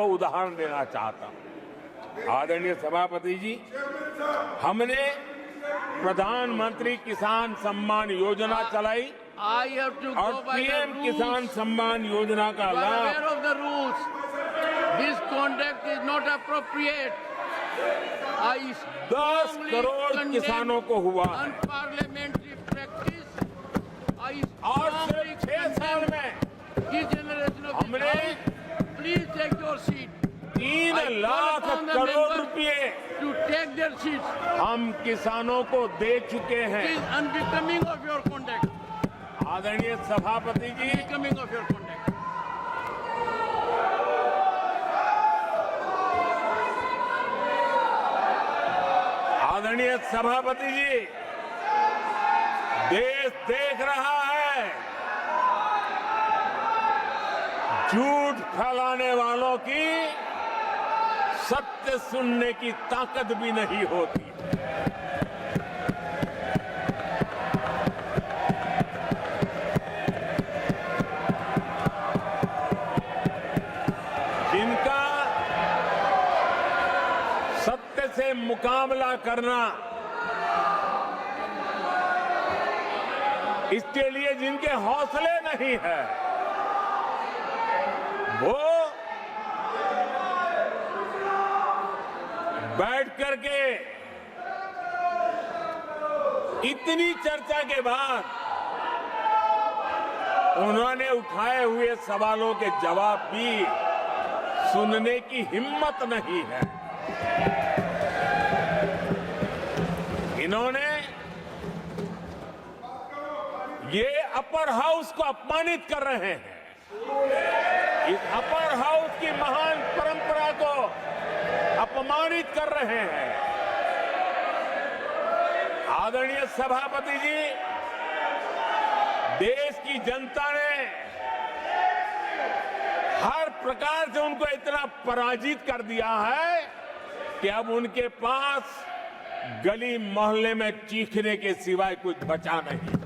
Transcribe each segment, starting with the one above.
उदाहरण देना चाहता हूं। आदरणीय सभापति जी, हमने प्रधानमंत्री किसान सम्मान योजना चलाई और पीएम किसान सम्मान योजना का लाभ। This conduct is not appropriate. 10 crore किसानों को हुआ Unparliamentary practice. और सिर्फ 6 साल में हमने Please take your seat. 3 lakh crore रुपए To take their seats. हम किसानों को दे चुके It हैं। is unbecoming of your conduct. आदरणीय सभापति जी, Unbecoming of your conduct. आदरणीय सभापति जी, देश देख रहा है झूठ फैलाने वालों की सत्य सुनने की ताकत भी नहीं होती। जिनका सत्य से मुकाबला करना, इसके लिए जिनके हौसले नहीं है, वो बैठ करके इतनी चर्चा के बाद उन्होंने उठाए हुए सवालों के जवाब भी सुनने की हिम्मत नहीं है। इन्होंने ये अपर हाउस को अपमानित कर रहे हैं। इस अपर हाउस की महान परंपरा को अपमानित कर रहे हैं। आदरणीय सभापति जी, देश की जनता ने हर प्रकार से उनको इतना पराजित कर दिया है कि अब उनके पास गली मोहल्ले में चीखने के सिवाय कुछ बचा नहीं।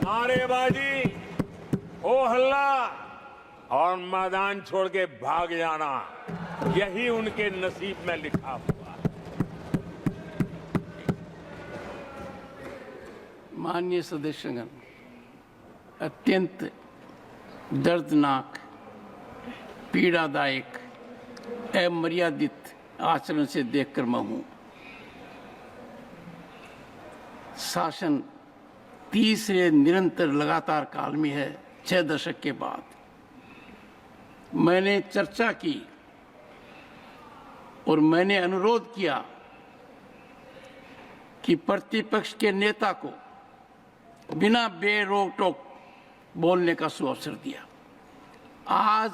नारेबाजी, हो हल्ला और मैदान छोड़ के भाग जाना, यही उनके नसीब में लिखा हुआ है। माननीय सदस्यगण, अत्यंत दर्दनाक, पीड़ादायक, अमर्यादित आचरण से देखकर मैं हूं। शासन तीसरे निरंतर लगातार काल में है। 6 दशक के बाद मैंने चर्चा की और मैंने अनुरोध किया कि प्रतिपक्ष के नेता को बिना बेरोक टोक बोलने का सुअवसर दिया। आज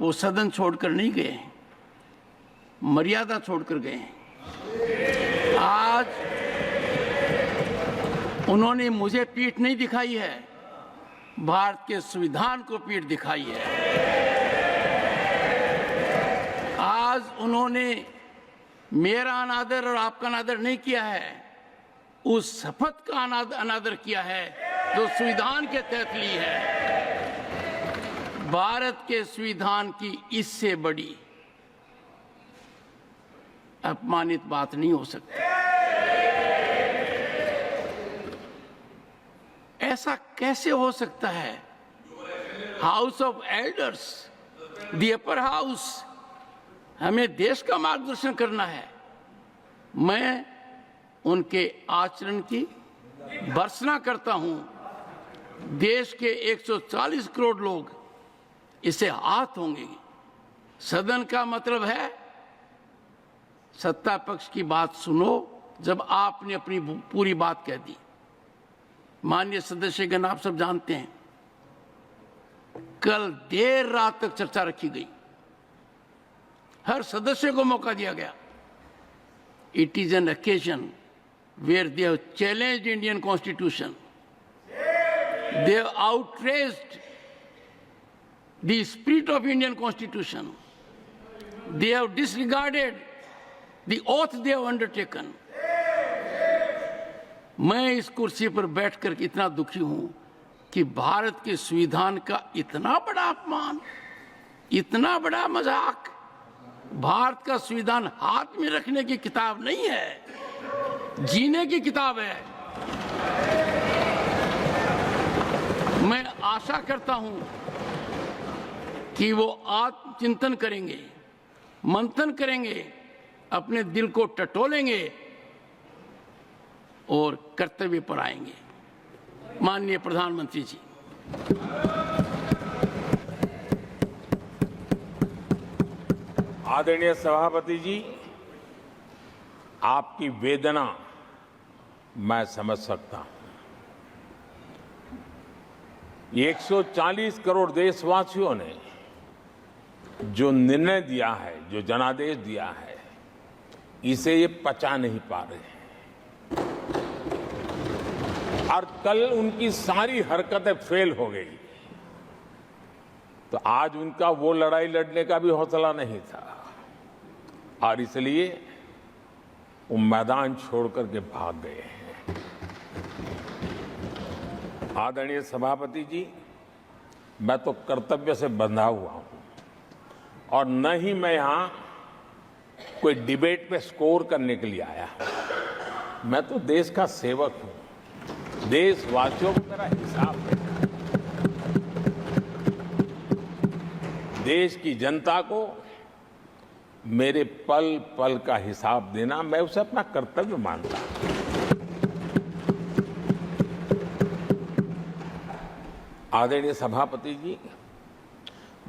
वो सदन छोड़कर नहीं गए हैं, मर्यादा छोड़कर गए हैं। आज उन्होंने मुझे पीठ नहीं दिखाई है, भारत के संविधान को पीठ दिखाई है। आज उन्होंने मेरा अनादर और आपका अनादर नहीं किया है, उस शपथ का अनादर किया है जो संविधान के तहत ली है। भारत के संविधान की इससे बड़ी अपमानित बात नहीं हो सकती। ऐसा कैसे हो सकता है? House of elders, the upper house, हमें देश का मार्गदर्शन करना है। मैं उनके आचरण की भर्त्सना करता हूं। देश के 140 करोड़ लोग इससे आहत होंगे। सदन का मतलब है सत्ता पक्ष की बात सुनो जब आपने अपनी पूरी बात कह दी। माननीय सदस्यगण, आप सब जानते हैं कल देर रात तक चर्चा रखी गई, हर सदस्य को मौका दिया गया। It is an occasion where they have challenged Indian Constitution. They have outraged the spirit of Indian Constitution. They have disregarded the oath they have undertaken. मैं इस कुर्सी पर बैठकर इतना दुखी हूं कि भारत के संविधान का इतना बड़ा अपमान इतना बड़ा मजाक। भारत का संविधान हाथ में रखने की किताब नहीं है, जीने की किताब है। मैं आशा करता हूं कि वो आत्मचिंतन करेंगे, मंथन करेंगे, अपने दिल को टटोलेंगे और कर्तव्य पर आएंगे। माननीय प्रधानमंत्री जी, आदरणीय सभापति जी, आपकी वेदना मैं समझ सकता हूं। ये 140 करोड़ देशवासियों ने जो निर्णय दिया है, जो जनादेश दिया है, इसे ये पचा नहीं पा रहे हैं और कल उनकी सारी हरकतें फेल हो गई, तो आज उनका वो लड़ाई लड़ने का भी हौसला नहीं था और इसलिए वो मैदान छोड़ करके भाग गए हैं। आदरणीय सभापति जी, मैं तो कर्तव्य से बंधा हुआ हूं और न ही मैं यहां कोई डिबेट पे स्कोर करने के लिए आया हूं। मैं तो देश का सेवक हूं, देशवासियों को मेरा हिसाब है। देश की जनता को मेरे पल पल का हिसाब देना, मैं उसे अपना कर्तव्य मानता हूं। आदरणीय सभापति जी,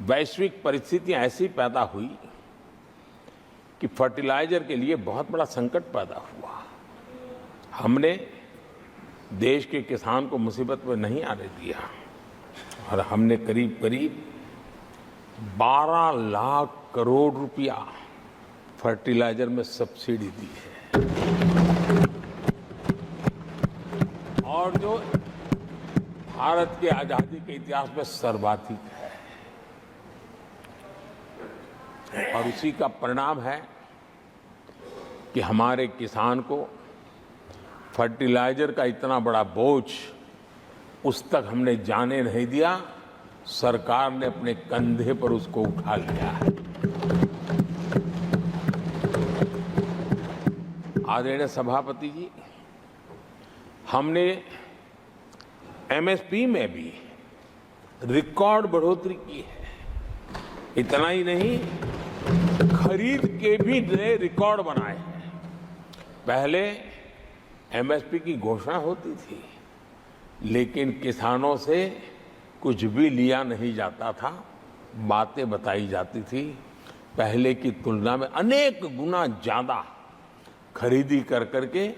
वैश्विक परिस्थितियां ऐसी पैदा हुई कि फर्टिलाइजर के लिए बहुत बड़ा संकट पैदा हुआ। हमने देश के किसान को मुसीबत में नहीं आने दिया और हमने करीब करीब 12 लाख करोड़ रुपया फर्टिलाइजर में सब्सिडी दी है और जो भारत के आजादी के इतिहास में सर्वाधिक है और उसी का परिणाम है कि हमारे किसान को फर्टिलाइजर का इतना बड़ा बोझ उस तक हमने जाने नहीं दिया। सरकार ने अपने कंधे पर उसको उठा लिया है। आदरणीय सभापति जी, हमने एमएसपी में भी रिकॉर्ड बढ़ोतरी की है। इतना ही नहीं, खरीद के भी नए रिकॉर्ड बनाए हैं। पहले एमएसपी की घोषणा होती थी लेकिन किसानों से कुछ भी लिया नहीं जाता था, बातें बताई जाती थी। पहले की तुलना में अनेक गुना ज्यादा खरीदी कर करके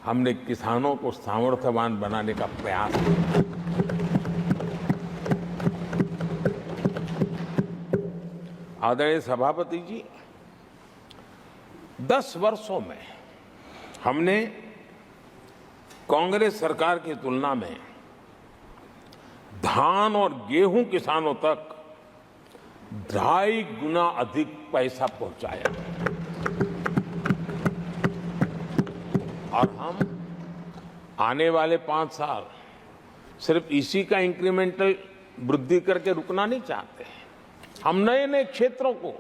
हमने किसानों को सामर्थ्यवान बनाने का प्रयास किया। आदरणीय सभापति जी, 10 वर्षों में हमने कांग्रेस सरकार की तुलना में धान और गेहूं किसानों तक 2.5 गुना अधिक पैसा पहुंचाया और हम आने वाले 5 साल सिर्फ इसी का इंक्रीमेंटल वृद्धि करके रुकना नहीं चाहते। हम नए नए क्षेत्रों को,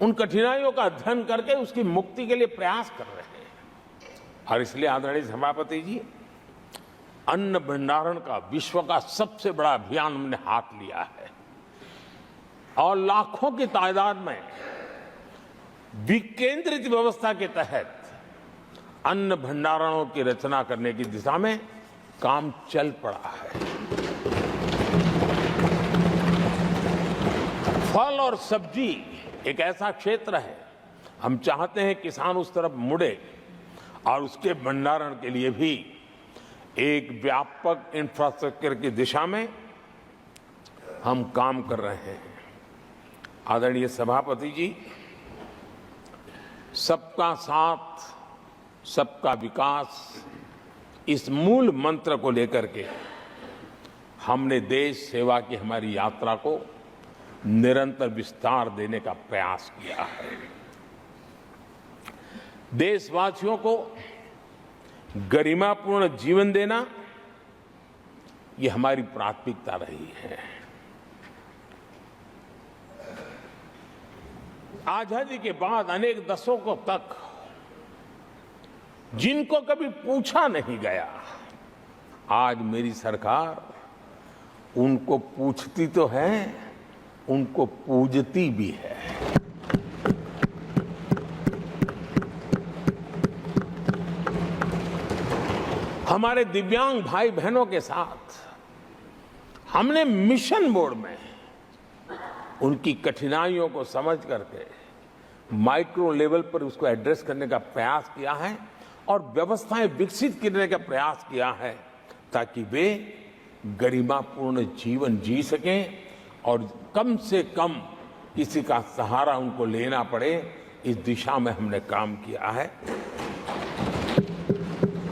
उन कठिनाइयों का अध्ययन करके उसकी मुक्ति के लिए प्रयास कर रहे हैं और इसलिए आदरणीय सभापति जी, अन्न भंडारण का विश्व का सबसे बड़ा अभियान हमने हाथ लिया है और लाखों की तादाद में विकेंद्रित व्यवस्था के तहत अन्न भंडारणों की रचना करने की दिशा में काम चल पड़ा है। फल और सब्जी एक ऐसा क्षेत्र है, हम चाहते हैं किसान उस तरफ मुड़े और उसके भंडारण के लिए भी एक व्यापक इंफ्रास्ट्रक्चर की दिशा में हम काम कर रहे हैं। आदरणीय सभापति जी, सबका साथ सबका विकास, इस मूल मंत्र को लेकर के हमने देश सेवा की हमारी यात्रा को निरंतर विस्तार देने का प्रयास किया है। देशवासियों को गरिमापूर्ण जीवन देना, ये हमारी प्राथमिकता रही है। आजादी के बाद अनेक दशकों तक जिनको कभी पूछा नहीं गया, आज मेरी सरकार उनको पूछती तो है, उनको पूजती भी है। हमारे दिव्यांग भाई बहनों के साथ हमने मिशन मोड में उनकी कठिनाइयों को समझ करके माइक्रो लेवल पर उसको एड्रेस करने का प्रयास किया है और व्यवस्थाएं विकसित करने का प्रयास किया है ताकि वे गरिमापूर्ण जीवन जी सकें और कम से कम किसी का सहारा उनको लेना पड़े, इस दिशा में हमने काम किया है।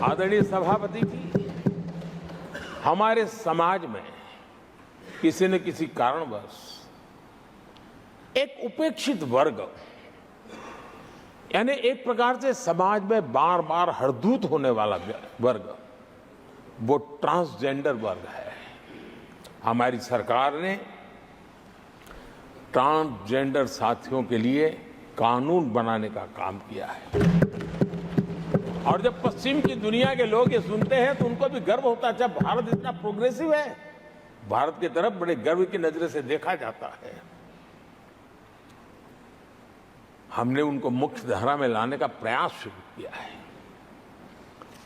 आदरणीय सभापति जी, हमारे समाज में किसी न किसी कारणवश एक उपेक्षित वर्ग, यानी एक प्रकार से समाज में बार बार हरदूत होने वाला वर्ग, वो ट्रांसजेंडर वर्ग है। हमारी सरकार ने ट्रांसजेंडर साथियों के लिए कानून बनाने का काम किया है और जब पश्चिम की दुनिया के लोग ये सुनते हैं तो उनको भी गर्व होता है, जब भारत इतना प्रोग्रेसिव है, भारत की तरफ बड़े गर्व की नजर से देखा जाता है। हमने उनको मुख्य धारा में लाने का प्रयास शुरू किया है।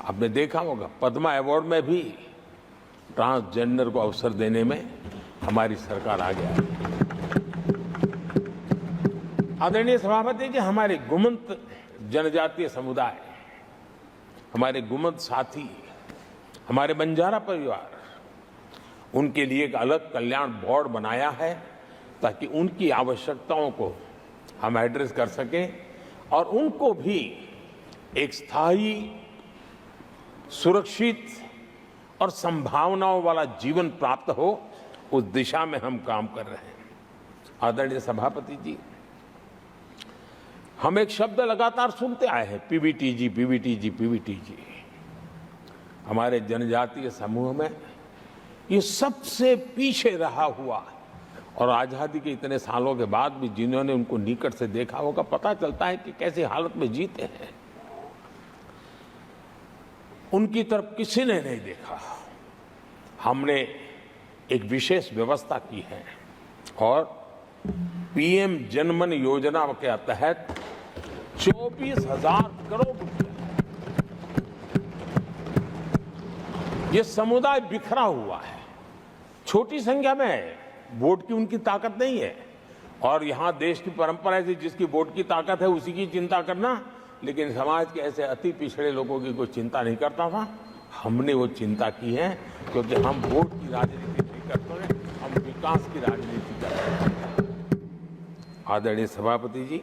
आपने देखा होगा पद्मा अवार्ड में भी ट्रांसजेंडर को अवसर देने में हमारी सरकार आ गया है। आदरणीय सभापति जी, हमारे गुमंत जनजातीय समुदाय, हमारे गुमंत साथी, हमारे बंजारा परिवार, उनके लिए एक अलग कल्याण बोर्ड बनाया है ताकि उनकी आवश्यकताओं को हम एड्रेस कर सकें और उनको भी एक स्थायी, सुरक्षित और संभावनाओं वाला जीवन प्राप्त हो, उस दिशा में हम काम कर रहे हैं। आदरणीय सभापति जी, हम एक शब्द लगातार सुनते आए हैं, पीवीटीजी, पीवीटीजी, पीवीटीजी। हमारे जनजातीय समूह में ये सबसे पीछे रहा हुआ और आजादी के इतने सालों के बाद भी जिन्होंने उनको निकट से देखा होगा, पता चलता है कि कैसी हालत में जीते हैं। उनकी तरफ किसी ने नहीं देखा। हमने एक विशेष व्यवस्था की है और पीएम जनमन योजना के तहत 24,000 करोड़ रुपए, ये समुदाय बिखरा हुआ है, छोटी संख्या में है, वोट की उनकी ताकत नहीं है और यहां देश की परंपरा है जिसकी वोट की ताकत है उसी की चिंता करना, लेकिन समाज के ऐसे अति पिछड़े लोगों की कोई चिंता नहीं करता था। हमने वो चिंता की है क्योंकि हम वोट की राजनीति नहीं करते हैं, हम विकास की राजनीति करते हैं। आदरणीय सभापति जी,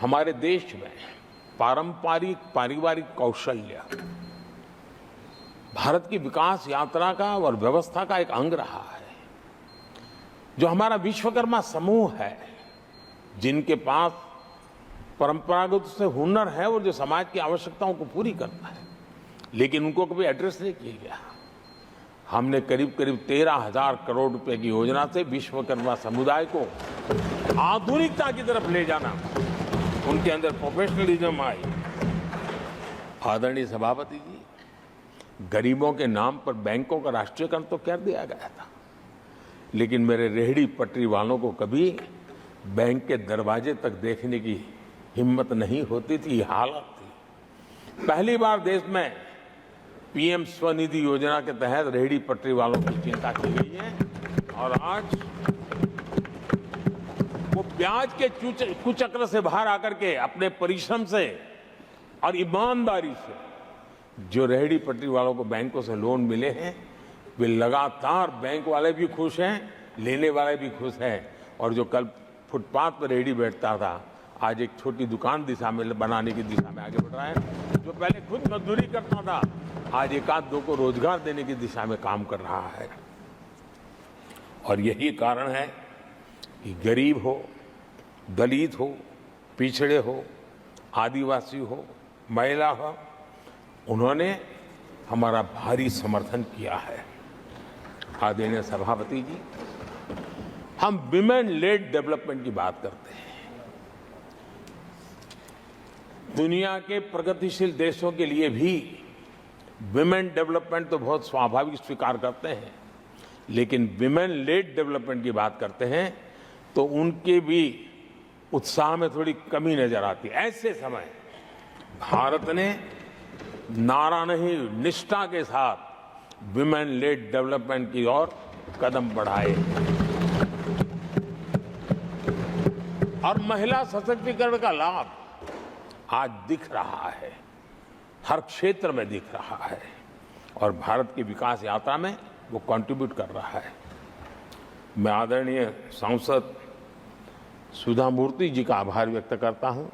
हमारे देश में पारंपरिक पारिवारिक कौशल्य भारत की विकास यात्रा का और व्यवस्था का एक अंग रहा है। जो हमारा विश्वकर्मा समूह है, जिनके पास परंपरागत से हुनर है और जो समाज की आवश्यकताओं को पूरी करता है, लेकिन उनको कभी एड्रेस नहीं किया गया। हमने करीब करीब 13,000 करोड़ रुपए की योजना से विश्वकर्मा समुदाय को आधुनिकता की तरफ ले जाना, उनके अंदर प्रोफेशनलिज्म आई। आदरणीय सभापति जी, गरीबों के नाम पर बैंकों का राष्ट्रीयकरण तो कर दिया गया था, लेकिन मेरे रेहड़ी पटरी वालों को कभी बैंक के दरवाजे तक देखने की हिम्मत नहीं होती थी, हालत थी। पहली बार देश में पीएम स्वनिधि योजना के तहत रेहड़ी पटरी वालों की चिंता की गई है और आज वो ब्याज के कुचक्र से बाहर आकर के अपने परिश्रम से और ईमानदारी से जो रेहड़ी पटरी वालों को बैंकों से लोन मिले हैं, वे लगातार, बैंक वाले भी खुश हैं, लेने वाले भी खुश हैं और जो कल फुटपाथ पर रेहड़ी बैठता था, आज एक छोटी दुकान दिशा में बनाने की दिशा में आगे बढ़ रहा है। जो पहले खुद मजदूरी करता था, आज एक आध दो को रोजगार देने की दिशा में काम कर रहा है। और यही कारण है कि गरीब हो, दलित हो, पिछड़े हो, आदिवासी हो, महिला हो, उन्होंने हमारा भारी समर्थन किया है। आदरणीय सभापति जी, हम विमेन लेड डेवलपमेंट की बात करते हैं। दुनिया के प्रगतिशील देशों के लिए भी विमेन डेवलपमेंट तो बहुत स्वाभाविक स्वीकार करते हैं, लेकिन विमेन लेड डेवलपमेंट की बात करते हैं तो उनके भी उत्साह में थोड़ी कमी नजर आती है। ऐसे समय भारत ने नारा नहीं, निष्ठा के साथ विमेन लेड डेवलपमेंट की ओर कदम बढ़ाए और महिला सशक्तिकरण का लाभ आज दिख रहा है, हर क्षेत्र में दिख रहा है और भारत की विकास यात्रा में वो कंट्रीब्यूट कर रहा है। मैं आदरणीय सांसद सुधा मूर्ति जी का आभार व्यक्त करता हूं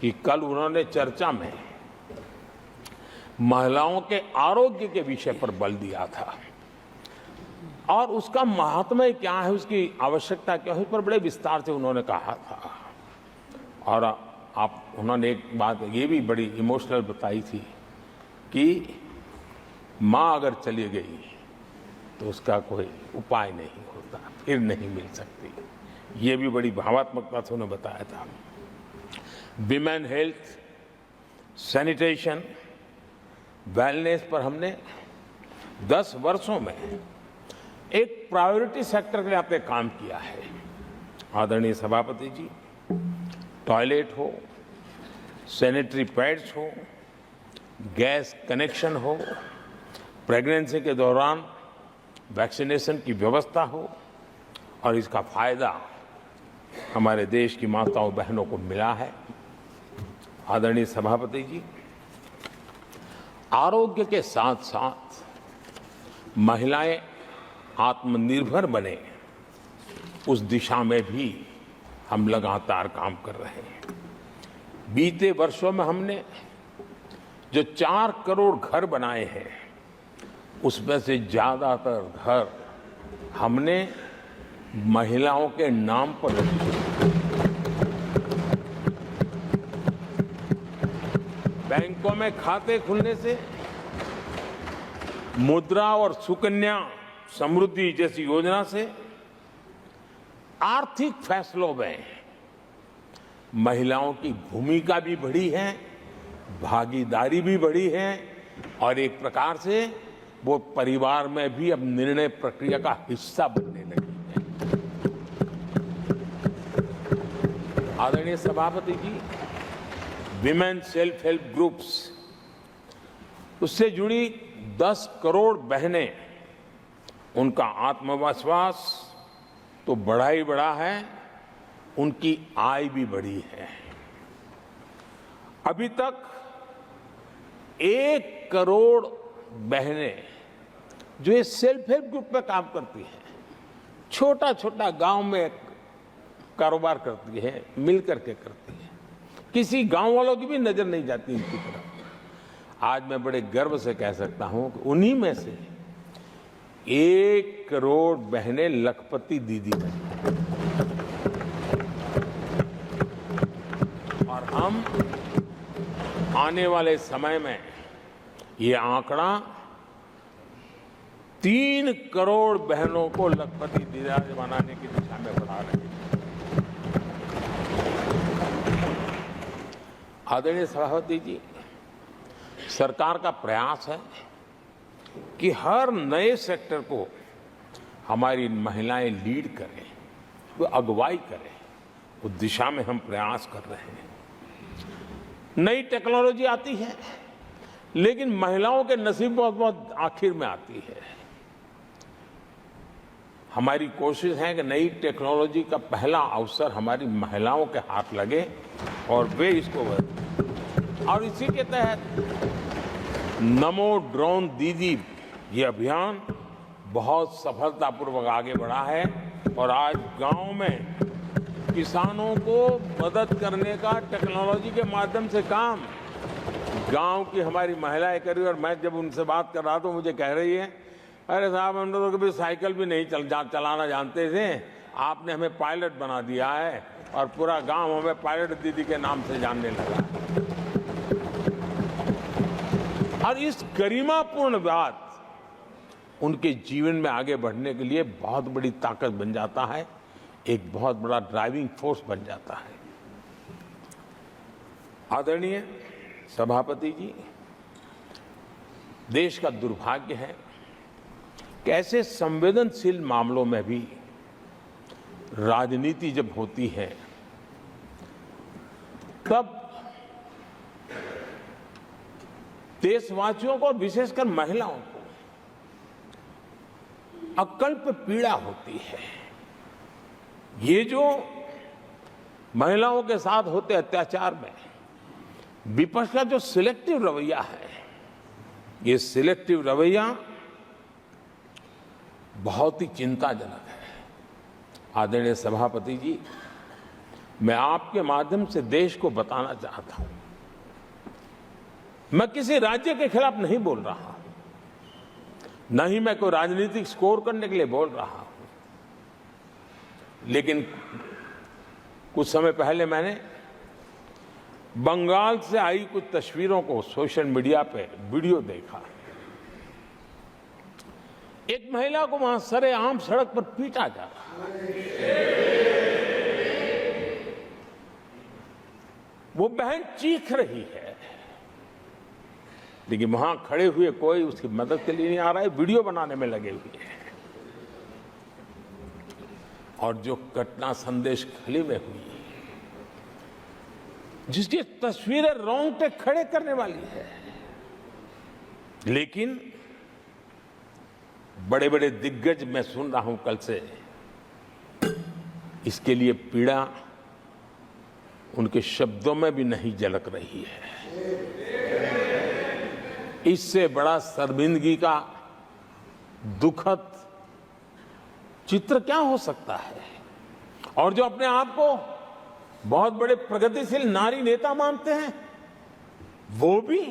कि कल उन्होंने चर्चा में महिलाओं के आरोग्य के विषय पर बल दिया था और उसका महात्म्य क्या है, उसकी आवश्यकता क्या है, उस पर बड़े विस्तार से उन्होंने कहा था। और उन्होंने एक बात ये भी बड़ी इमोशनल बताई थी कि माँ अगर चली गई तो उसका कोई उपाय नहीं होता, फिर नहीं मिल सकती। ये भी बड़ी भावात्मकता से उन्होंने बताया था। विमेन हेल्थ, सैनिटेशन, वेलनेस पर हमने 10 वर्षों में एक प्रायोरिटी सेक्टर के लिए आपने काम किया है। आदरणीय सभापति जी, टॉयलेट हो, सैनिटरी पैड्स हो, गैस कनेक्शन हो, प्रेगनेंसी के दौरान वैक्सीनेशन की व्यवस्था हो और इसका फायदा हमारे देश की माताओं बहनों को मिला है। आदरणीय सभापति जी, आरोग्य के साथ साथ महिलाएं आत्मनिर्भर बने, उस दिशा में भी हम लगातार काम कर रहे हैं। बीते वर्षों में हमने जो 4 करोड़ घर बनाए हैं, उसमें से ज्यादातर घर हमने महिलाओं के नाम पर रखे। बैंकों में खाते खुलने से मुद्रा और सुकन्या समृद्धि जैसी योजना से आर्थिक फैसलों में महिलाओं की भूमिका भी बढ़ी है, भागीदारी भी बढ़ी है और एक प्रकार से वो परिवार में भी अब निर्णय प्रक्रिया का हिस्सा बनने लगी है। आदरणीय सभापति जी, विमेन सेल्फ हेल्प ग्रुप्स, उससे जुड़ी 10 करोड़ बहनें, उनका आत्मविश्वास तो बढ़ा ही बढ़ा है, उनकी आय भी बढ़ी है। अभी तक 1 करोड़ बहनें जो ये सेल्फ हेल्प ग्रुप में काम करती हैं, छोटा छोटा गांव में कारोबार करती है, मिल करके करती है, किसी गांव वालों की भी नजर नहीं जाती इनकी तरफ। आज मैं बड़े गर्व से कह सकता हूं कि उन्हीं में से 1 करोड़ बहनें लखपति दीदी बनी और हम आने वाले समय में ये आंकड़ा 3 करोड़ बहनों को लखपति दीदी बनाने की दिशा में बढ़ा रहे हैं। आदरणीय सभापति जी, सरकार का प्रयास है कि हर नए सेक्टर को हमारी महिलाएं लीड करें, वो अगुवाई करें, उस दिशा में हम प्रयास कर रहे हैं। नई टेक्नोलॉजी आती है, लेकिन महिलाओं के नसीब बहुत बहुत आखिर में आती है। हमारी कोशिश है कि नई टेक्नोलॉजी का पहला अवसर हमारी महिलाओं के हाथ लगे और वे इसको और इसी के तहत नमो ड्रोन दीदी ये अभियान बहुत सफलतापूर्वक आगे बढ़ा है और आज गांव में किसानों को मदद करने का टेक्नोलॉजी के माध्यम से काम गांव की हमारी महिलाएं कर रही है। और मैं जब उनसे बात कर रहा था, मुझे कह रही है, अरे साहब हम तो कभी साइकिल भी नहीं चलाना जानते थे, आपने हमें पायलट बना दिया है और पूरा गांव हमें पायलट दीदी के नाम से जानने लगा। और इस गरिमापूर्ण बात उनके जीवन में आगे बढ़ने के लिए बहुत बड़ी ताकत बन जाता है एक बहुत बड़ा ड्राइविंग फोर्स बन जाता है। आदरणीय सभापति जी, देश का दुर्भाग्य है कि ऐसे संवेदनशील मामलों में भी राजनीति जब होती है तब देशवासियों को, विशेषकर महिलाओं को अकल्प पीड़ा होती है। ये जो महिलाओं के साथ होते अत्याचार में विपक्ष का जो सिलेक्टिव रवैया है, ये सिलेक्टिव रवैया बहुत ही चिंताजनक है। आदरणीय सभापति जी, मैं आपके माध्यम से देश को बताना चाहता हूं, मैं किसी राज्य के खिलाफ नहीं बोल रहा हूं, न ही मैं कोई राजनीतिक स्कोर करने के लिए बोल रहा हूं, लेकिन कुछ समय पहले मैंने बंगाल से आई कुछ तस्वीरों को सोशल मीडिया पे वीडियो देखा। एक महिला को वहां सरेआम सड़क पर पीटा जा रहा है। वो बहन चीख रही है, लेकिन वहां खड़े हुए कोई उसकी मदद के लिए नहीं आ रहा है, वीडियो बनाने में लगे हुए हैं। और जो घटना संदेश खली में हुई, जिसकी तस्वीरें रोंगटे खड़े करने वाली है, लेकिन बड़े बड़े दिग्गज, मैं सुन रहा हूं कल से, इसके लिए पीड़ा उनके शब्दों में भी नहीं झलक रही है। इससे बड़ा शर्मिंदगी का दुखद चित्र क्या हो सकता है? और जो अपने आप को बहुत बड़े प्रगतिशील नारी नेता मानते हैं, वो भी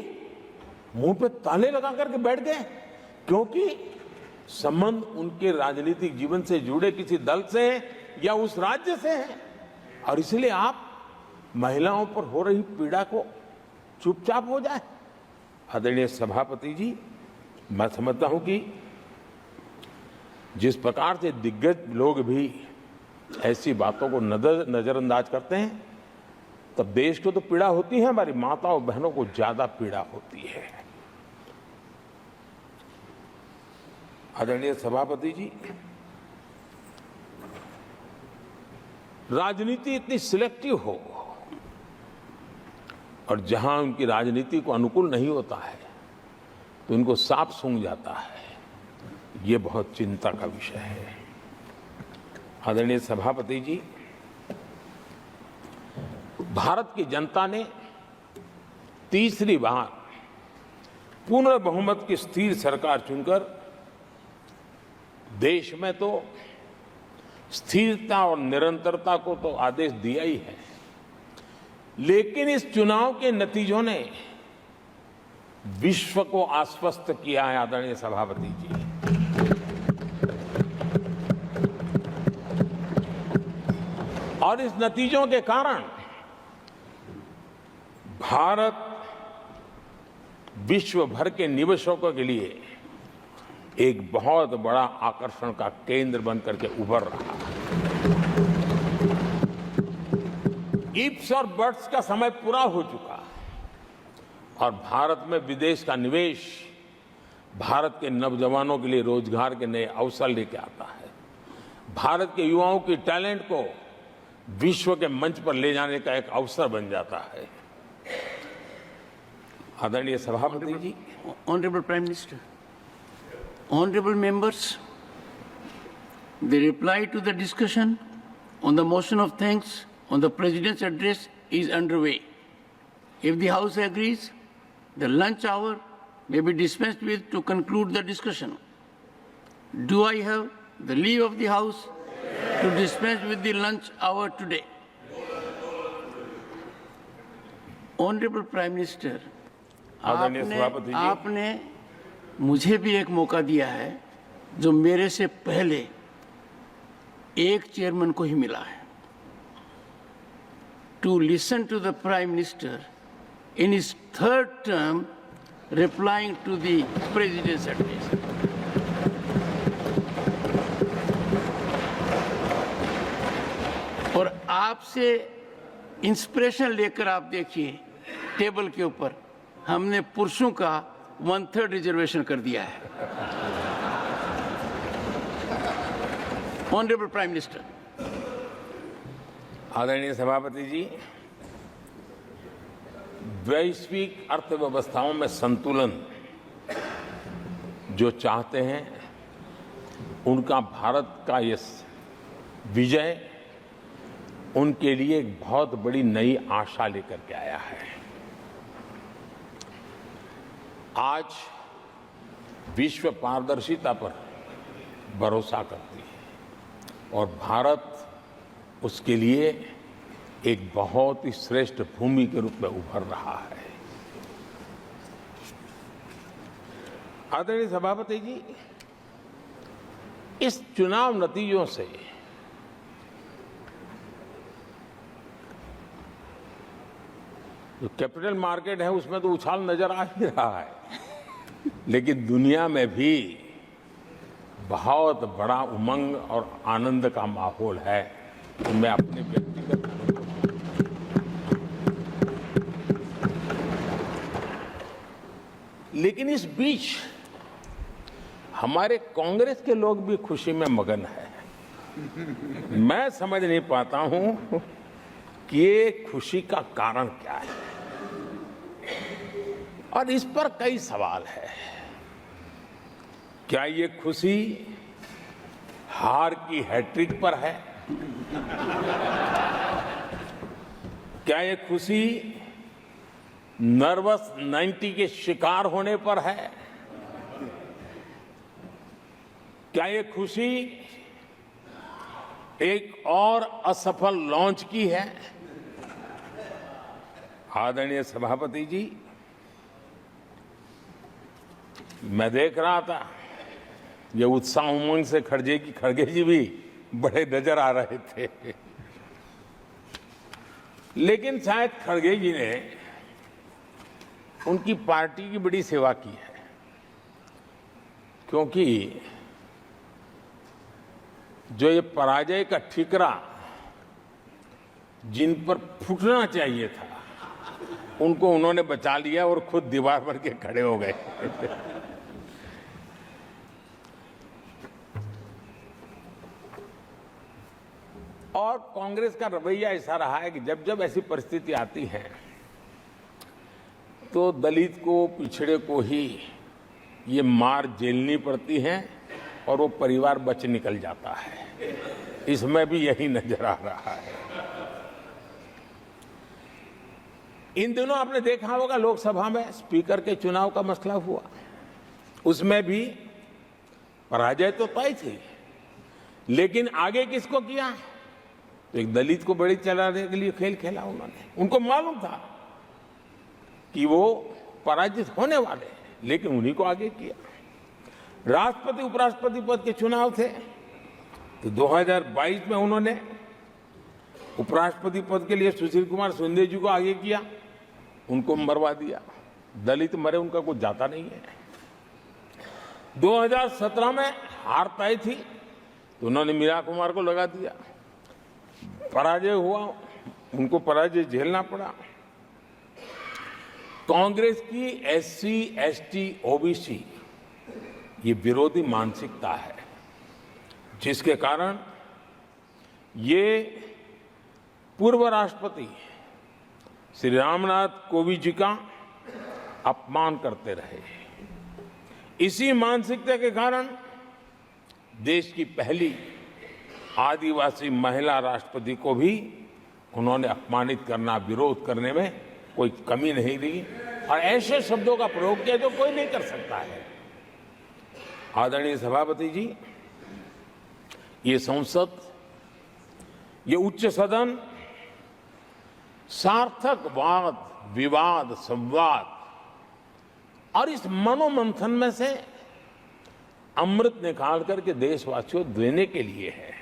मुंह पे ताले लगा करके बैठ गए, क्योंकि संबंध उनके राजनीतिक जीवन से जुड़े किसी दल से या उस राज्य से है। और इसलिए आप महिलाओं पर हो रही पीड़ा को चुपचाप हो जाए। आदरणीय सभापति जी, मैं समझता हूं कि जिस प्रकार से दिग्गज लोग भी ऐसी बातों को नजरअंदाज करते हैं, तब देश को तो पीड़ा होती है, हमारी माताओं बहनों को ज्यादा पीड़ा होती है। आदरणीय सभापति जी, राजनीति इतनी सिलेक्टिव हो और जहां उनकी राजनीति को अनुकूल नहीं होता है तो इनको साफ सूंघ जाता है, ये बहुत चिंता का विषय है। आदरणीय सभापति जी, भारत की जनता ने तीसरी बार पूर्ण बहुमत की स्थिर सरकार चुनकर देश में तो स्थिरता और निरंतरता को तो आदेश दिया ही है, लेकिन इस चुनाव के नतीजों ने विश्व को आश्वस्त किया है। आदरणीय सभापति जी, और इस नतीजों के कारण भारत विश्व भर के निवेशकों के लिए एक बहुत बड़ा आकर्षण का केंद्र बनकर के उभर रहा है। इफ्स और बट्स का समय पूरा हो चुका और भारत में विदेश का निवेश भारत के नौजवानों के लिए रोजगार के नए अवसर लेके आता है, भारत के युवाओं की टैलेंट को विश्व के मंच पर ले जाने का एक अवसर बन जाता है। आदरणीय सभापति ji, honourable prime minister, honorable members, the reply to the discussion on the motion of thanks on the President's address is underway. If the House agrees, the lunch hour may be dispensed with to conclude the discussion. Do I have the leave of the House to dispense with the lunch hour today? Honorable Prime Minister, आपने मुझे भी एक मौका दिया है जो मेरे से पहले एक चेयरमैन को ही मिला है, to listen to the prime minister in his third term replying to the president's address. और आपसे इंस्पिरेशन लेकर आप देखिए, टेबल के ऊपर हमने पुरुषों का 1/3 रिजर्वेशन कर दिया है। ऑनरेबल प्राइम मिनिस्टर, आदरणीय सभापति जी, वैश्विक अर्थव्यवस्थाओं में संतुलन जो चाहते हैं, उनका भारत का ये विजय उनके लिए एक बहुत बड़ी नई आशा लेकर के आया है। आज विश्व पारदर्शिता पर भरोसा करती है और भारत उसके लिए एक बहुत ही श्रेष्ठ भूमि के रूप में उभर रहा है। आदरणीय सभापति जी, इस चुनाव नतीजों से जो कैपिटल मार्केट है उसमें तो उछाल नजर आ ही रहा है, लेकिन दुनिया में भी बहुत बड़ा उमंग और आनंद का माहौल है। मैं अपने व्यक्तिगत लेकिन इस बीच हमारे कांग्रेस के लोग भी खुशी में मगन है। मैं समझ नहीं पाता हूं कि ये खुशी का कारण क्या है, और इस पर कई सवाल है। क्या ये खुशी हार की हैट्रिक पर है? क्या ये खुशी नर्वस 90 के शिकार होने पर है? क्या ये खुशी एक और असफल लॉन्च की है? आदरणीय सभापति जी, मैं देख रहा था ये उत्साह उमंग से खड़गे जी भी बड़े नजर आ रहे थे, लेकिन शायद खड़गे जी ने उनकी पार्टी की बड़ी सेवा की है, क्योंकि जो ये पराजय का ठिकरा जिन पर फूटना चाहिए था, उनको उन्होंने बचा लिया और खुद दीवार पर के खड़े हो गए। और कांग्रेस का रवैया ऐसा रहा है कि जब जब ऐसी परिस्थिति आती है तो दलित को, पिछड़े को ही ये मार झेलनी पड़ती है और वो परिवार बच निकल जाता है। इसमें भी यही नजर आ रहा है। इन दिनों आपने देखा होगा लोकसभा में स्पीकर के चुनाव का मसला हुआ, उसमें भी पराजय तो तय थी, लेकिन आगे किसको किया? तो एक दलित को बड़ी चलाने के लिए खेल खेला उन्होंने। उनको मालूम था कि वो पराजित होने वाले, लेकिन उन्हीं को आगे किया। राष्ट्रपति उपराष्ट्रपति पद के चुनाव थे तो 2022 में उन्होंने उपराष्ट्रपति पद के लिए सुशील कुमार शिंदे जी को आगे किया, उनको मरवा दिया। दलित मरे, उनका कुछ जाता नहीं है। 2017 में हार तय थी तो उन्होंने मीरा कुमार को लगा दिया, पराजय हुआ, उनको पराजय झेलना पड़ा। कांग्रेस की SC, ST, OBC ये विरोधी मानसिकता है, जिसके कारण ये पूर्व राष्ट्रपति श्री रामनाथ कोविंद जी का अपमान करते रहे। इसी मानसिकता के कारण देश की पहली आदिवासी महिला राष्ट्रपति को भी उन्होंने अपमानित करना, विरोध करने में कोई कमी नहीं रही, और ऐसे शब्दों का प्रयोग किया जो कोई नहीं कर सकता है। आदरणीय सभापति जी, ये संसद, ये उच्च सदन सार्थक वाद विवाद संवाद और इस मनोमंथन में से अमृत निकाल करके देशवासियों देने के लिए है।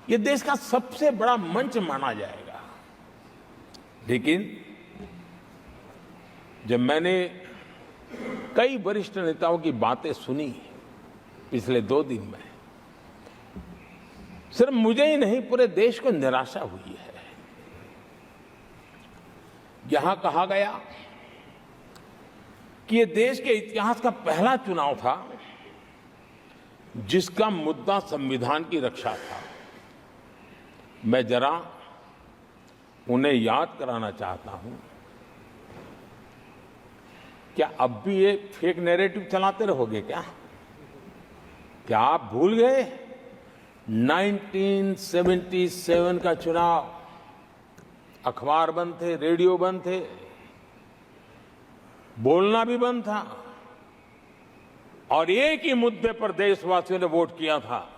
ये देश का सबसे बड़ा मंच माना जाएगा। लेकिन जब मैंने कई वरिष्ठ नेताओं की बातें सुनी पिछले 2 दिन में, सिर्फ मुझे ही नहीं पूरे देश को निराशा हुई है। यहां कहा गया कि ये देश के इतिहास का पहला चुनाव था जिसका मुद्दा संविधान की रक्षा था। मैं जरा उन्हें याद कराना चाहता हूं, क्या अब भी ये फेक नैरेटिव चलाते रहोगे क्या? क्या आप भूल गए 1977 का चुनाव? अखबार बंद थे, रेडियो बंद थे, बोलना भी बंद था और एक ही मुद्दे पर देशवासियों ने वोट किया था,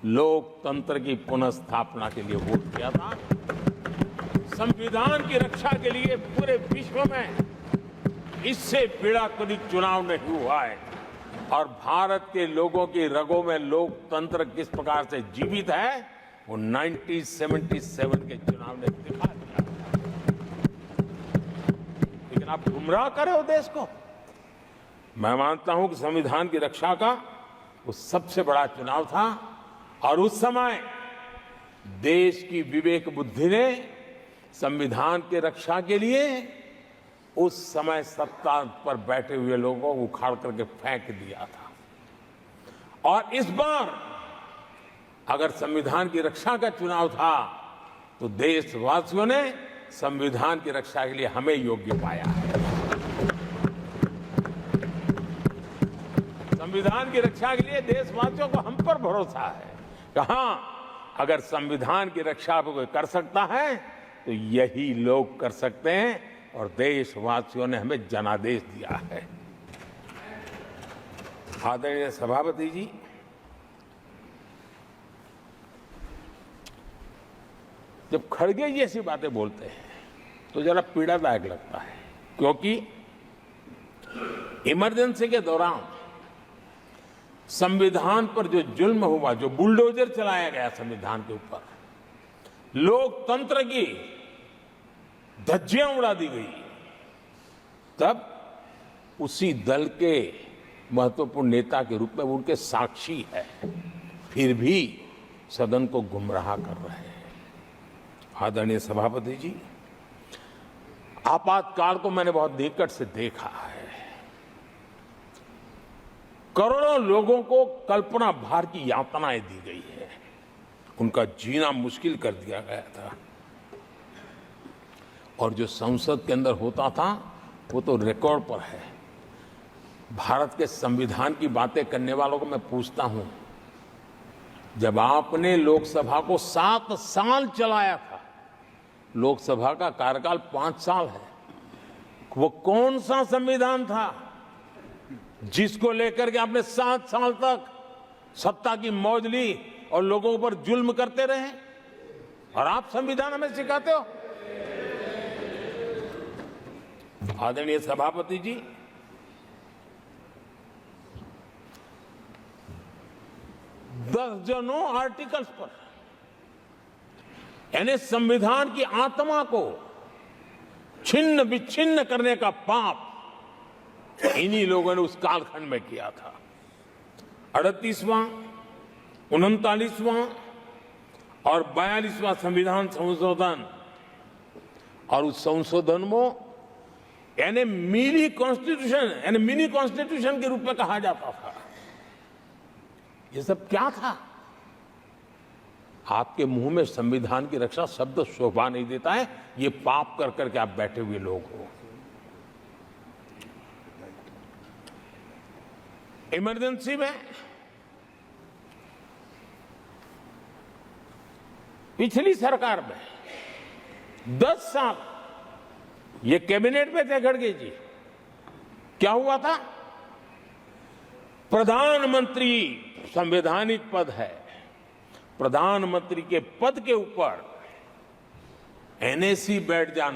लोकतंत्र की पुनर्स्थापना के लिए वोट किया था। संविधान की रक्षा के लिए पूरे विश्व में इससे बड़ा कभी चुनाव नहीं हुआ है और भारत के लोगों की रगों में लोकतंत्र किस प्रकार से जीवित है वो 1977 के चुनाव ने दिखा दिया। लेकिन आप गुमराह कर रहे हो देश को। मैं मानता हूं कि संविधान की रक्षा का वो सबसे बड़ा चुनाव था और उस समय देश की विवेक बुद्धि ने संविधान की रक्षा के लिए उस समय सत्ता पर बैठे हुए लोगों को उखाड़ करके फेंक दिया था। और इस बार अगर संविधान की रक्षा का चुनाव था तो देशवासियों ने संविधान की रक्षा के लिए हमें योग्य पाया है। संविधान की रक्षा के लिए देशवासियों को हम पर भरोसा है। कहां अगर संविधान की रक्षा कोई कर सकता है तो यही लोग कर सकते हैं और देशवासियों ने हमें जनादेश दिया है। आदरणीय सभापति जी, जब खड़गे जी ऐसी बातें बोलते हैं तो जरा पीड़ादायक लगता है, क्योंकि इमरजेंसी के दौरान संविधान पर जो जुल्म हुआ, जो बुलडोजर चलाया गया संविधान के ऊपर, लोकतंत्र की धज्जियां उड़ा दी गई, तब उसी दल के महत्वपूर्ण नेता के रूप में उनके साक्षी है, फिर भी सदन को गुमराह कर रहे हैं। आदरणीय सभापति जी, आपातकाल को मैंने बहुत निकट से देखा है। करोड़ों लोगों को कल्पना भार की यातनाएं दी गई है, उनका जीना मुश्किल कर दिया गया था और जो संसद के अंदर होता था वो तो रिकॉर्ड पर है। भारत के संविधान की बातें करने वालों को मैं पूछता हूं, जब आपने लोकसभा को 7 साल चलाया था, लोकसभा का कार्यकाल 5 साल है, वो कौन सा संविधान था जिसको लेकर के आपने 7 साल तक सत्ता की मौज ली और लोगों पर जुल्म करते रहे? और आप संविधान हमें सिखाते हो? आदरणीय सभापति जी, दर्जनों आर्टिकल्स पर, यानी संविधान की आत्मा को छिन्न विच्छिन्न करने का पाप इन्हीं लोगों ने उस कालखंड में किया था। 38वां, 39वां और 42वां संविधान संशोधन, और उस संशोधन में यानी मिनी कॉन्स्टिट्यूशन, यानी मिनी कॉन्स्टिट्यूशन के रूप में कहा जाता था। ये सब क्या था? आपके मुंह में संविधान की रक्षा शब्द शोभा नहीं देता है। ये पाप कर करके आप बैठे हुए लोग हो। इमरजेंसी में पिछली सरकार में 10 साल ये कैबिनेट में थे खड़गे जी, क्या हुआ था? प्रधानमंत्री संवैधानिक पद है, प्रधानमंत्री के पद के ऊपर एनएसी बैठ जाना